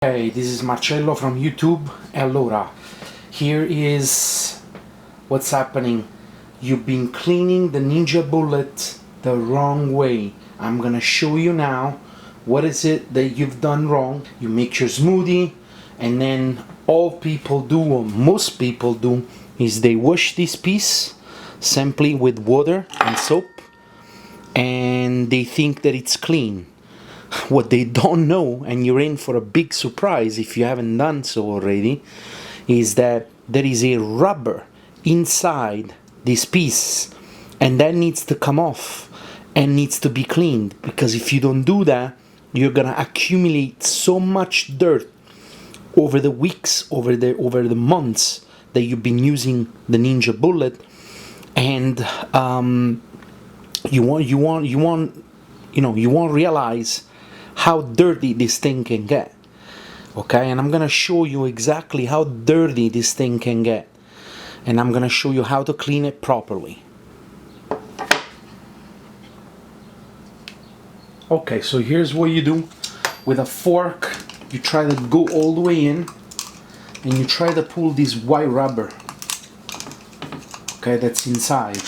Hey, this is Marcello from YouTube. Allora, here is what's happening. You've been cleaning the Ninja Bullet the wrong way. I'm gonna show you now what is it that you've done wrong. You make your smoothie, and then all people do, or most people do, is they wash this piece simply with water and soap, and they think that it's clean. What they don't know, and you're in for a big surprise if you haven't done so already, is that there is a rubber inside this piece, and that needs to come off and needs to be cleaned, because if you don't do that, you're gonna accumulate so much dirt over the weeks, over the months that you've been using the Ninja Bullet, and you won't realize how dirty this thing can get. Okay, and I'm gonna show you exactly how dirty this thing can get, and I'm gonna show you how to clean it properly. Okay, so here's what you do. With a fork, you try to go all the way in, and you try to pull this white rubber, okay, that's inside,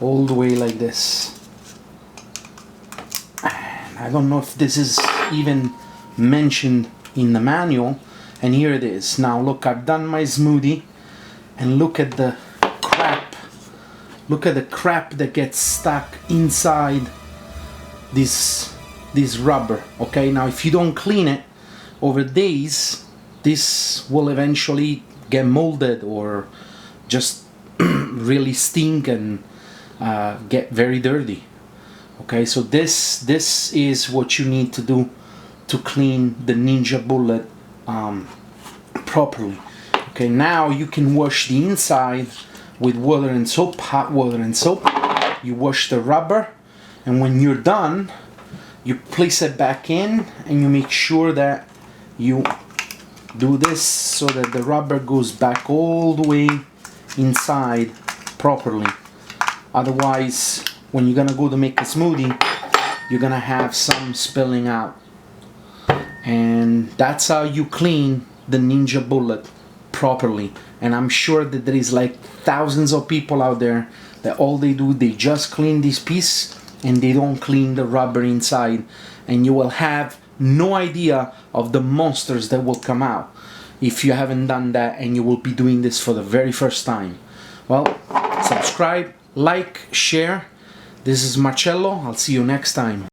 all the way like this. I don't know if this is even mentioned in the manual, and here it is. Now look, I've done my smoothie, and look at the crap. Look at the crap that gets stuck inside this rubber. Okay, now if you don't clean it over days, this will eventually get molded or just really stink and get very dirty. Okay, so this is what you need to do to clean the Ninja Bullet properly. Okay, now you can wash the inside with water and soap, hot water and soap. You wash the rubber, and when you're done, you place it back in, and you make sure that you do this so that the rubber goes back all the way inside properly. Otherwise, when you're gonna go to make a smoothie, you're gonna have some spilling out. And that's how you clean the Ninja Bullet properly. And I'm sure that there is like thousands of people out there that all they do, they just clean this piece and they don't clean the rubber inside, and you will have no idea of the monsters that will come out if you haven't done that and you will be doing this for the very first time. Well, subscribe, like, share. This is Marcello. I'll see you next time.